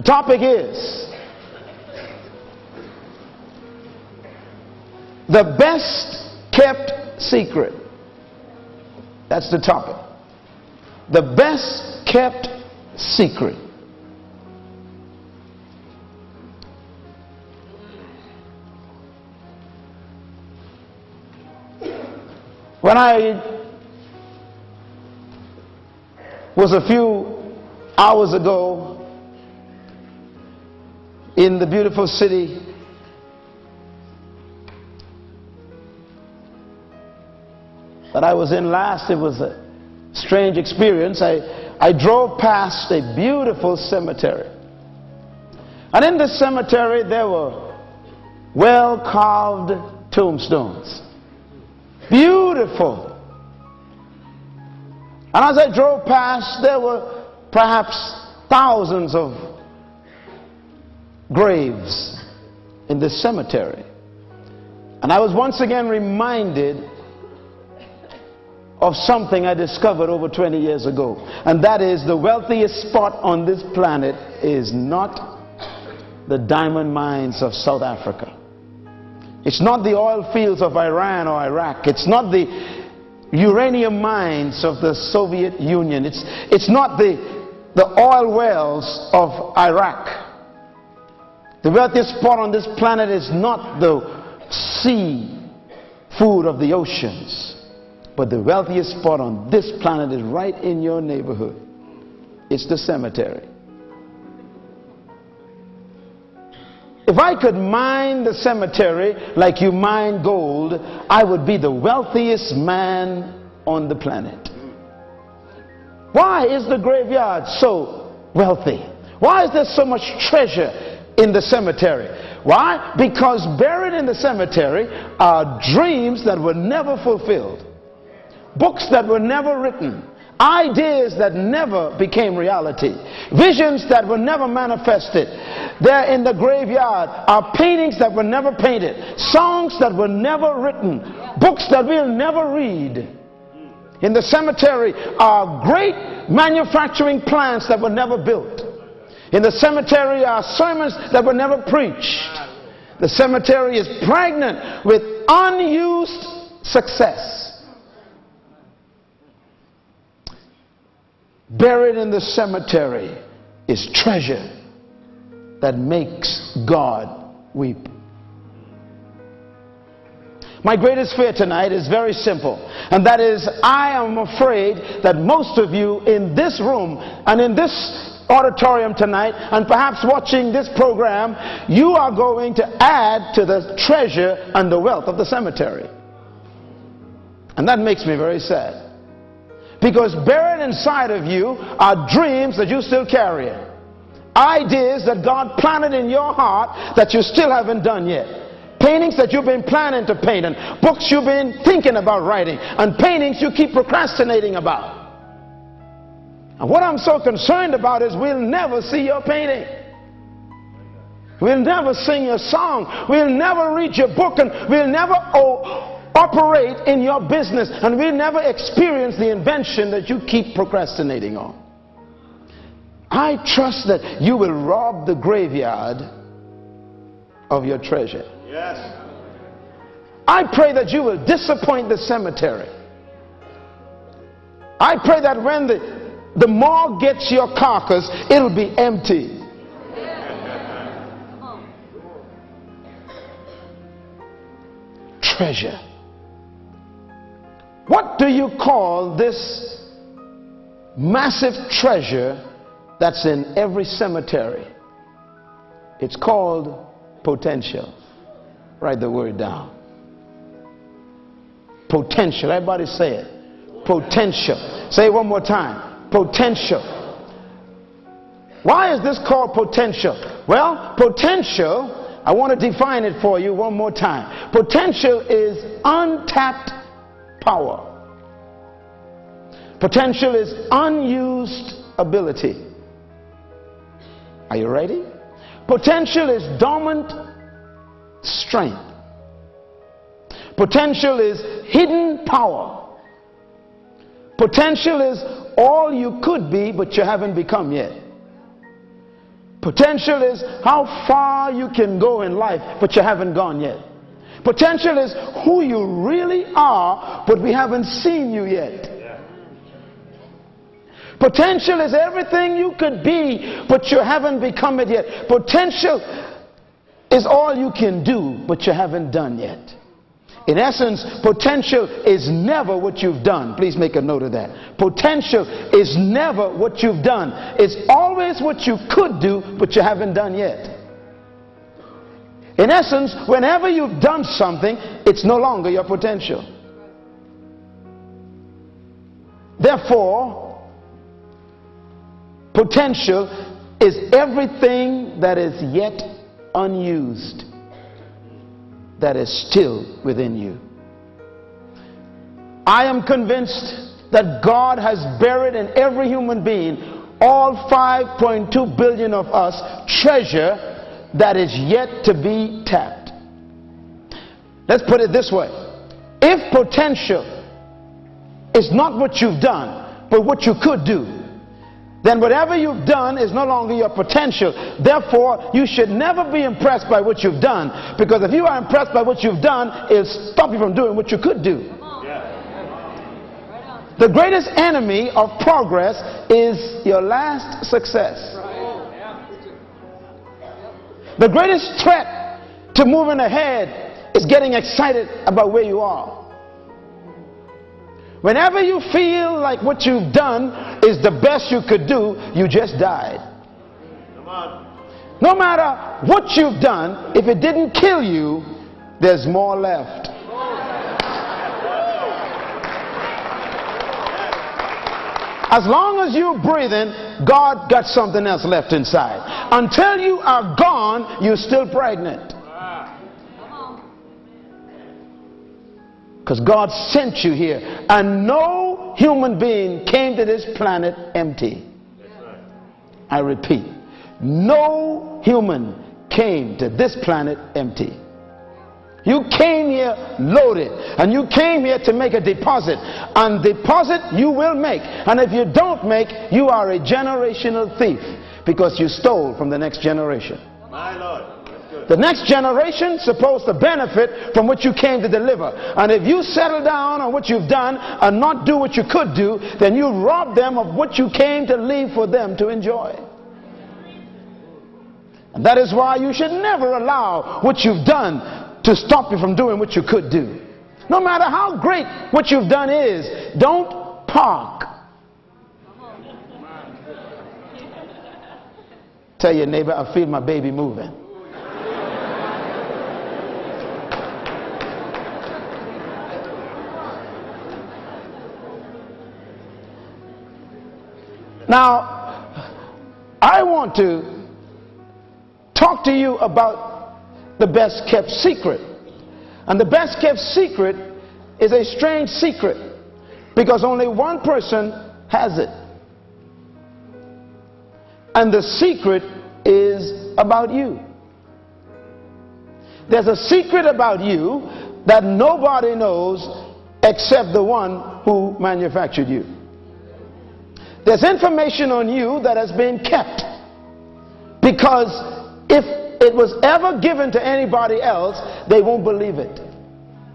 topic is the best kept secret. That's the topic. The best kept secret. When I was a few hours ago in the beautiful city that I was in last, it was a strange experience. I drove past a beautiful cemetery. And in this cemetery there were well-carved tombstones. Beautiful. And as I drove past, there were perhaps thousands of graves in this cemetery. And I was once again reminded of something I discovered over 20 years ago. And that is, the wealthiest spot on this planet is not the diamond mines of South Africa. It's not the oil fields of Iran or Iraq. It's not the uranium mines of the Soviet Union. It's not the oil wells of Iraq. The wealthiest spot on this planet is not the sea food of the oceans. But the wealthiest spot on this planet is right in your neighborhood. It's the cemetery. If I could mine the cemetery like you mine gold, I would be the wealthiest man on the planet. Why is the graveyard so wealthy? Why is there so much treasure in the cemetery? Why? Because buried in the cemetery are dreams that were never fulfilled, books that were never written, ideas that never became reality, visions that were never manifested. There in the graveyard are paintings that were never painted, songs that were never written, books that we'll never read. In the cemetery are great manufacturing plants that were never built. In the cemetery are sermons that were never preached. The cemetery is pregnant with unused success. Buried in the cemetery is treasure that makes God weep. My greatest fear tonight is very simple, and that is, I am afraid that most of you in this room and in this auditorium tonight, and perhaps watching this program, you are going to add to the treasure and the wealth of the cemetery. And that makes me very sad. Because buried inside of you are dreams that you still carry, ideas that God planted in your heart that you still haven't done yet, paintings that you've been planning to paint, and books you've been thinking about writing, and paintings you keep procrastinating about. And what I'm so concerned about is we'll never see your painting. We'll never sing your song. We'll never read your book, and we'll never operate in your business, and we'll never experience the invention that you keep procrastinating on. I trust that you will rob the graveyard of your treasure. Yes. I pray that you will disappoint the cemetery. I pray that when the morgue gets your carcass, it'll be empty. Treasure. What do you call this massive treasure that's in every cemetery? It's called potential. Write the word down. Potential. Everybody say it. Potential. Say it one more time. Potential. Why is this called potential? Well, potential, I want to define it for you one more time. Potential is untapped power. Potential is unused ability. Are you ready? Potential is dormant strength. Potential is hidden power. Potential is all you could be but you haven't become yet. Potential is how far you can go in life, but you haven't gone yet. Potential is who you really are, but we haven't seen you yet. Potential is everything you could be, but you haven't become it yet. Potential is all you can do, but you haven't done yet. In essence, potential is never what you've done. Please make a note of that. Potential is never what you've done. It's always what you could do, but you haven't done yet. In essence, whenever you've done something, it's no longer your potential. Therefore, potential is everything that is yet unused, that is still within you. I am convinced that God has buried in every human being, all 5.2 billion of us, treasure that is yet to be tapped. Let's put it this way. If potential is not what you've done, but what you could do, then whatever you've done is no longer your potential. Therefore, you should never be impressed by what you've done, because if you are impressed by what you've done, it'll stop you from doing what you could do. The greatest enemy of progress is your last success. The greatest threat to moving ahead is getting excited about where you are. Whenever you feel like what you've done is the best you could do, you just died. No matter what you've done, if it didn't kill you, there's more left. As long as you're breathing, God got something else left inside. Until you are gone, you're still pregnant. Because God sent you here, and no human being came to this planet empty. I repeat, no human came to this planet empty. You came here loaded, and you came here to make a deposit, and deposit you will make. And if you don't make, you are a generational thief, because you stole from the next generation. My Lord. The next generation is supposed to benefit from what you came to deliver. And if you settle down on what you've done and not do what you could do, then you rob them of what you came to leave for them to enjoy. And that is why you should never allow what you've done to stop you from doing what you could do. No matter how great what you've done is, don't park. Tell your neighbor, I feel my baby moving. Now, I want to talk to you about the best kept secret. And the best kept secret is a strange secret, because only one person has it. And the secret is about you. There's a secret about you that nobody knows except the one who manufactured you. There's information on you that has been kept, because if it was ever given to anybody else, they won't believe it.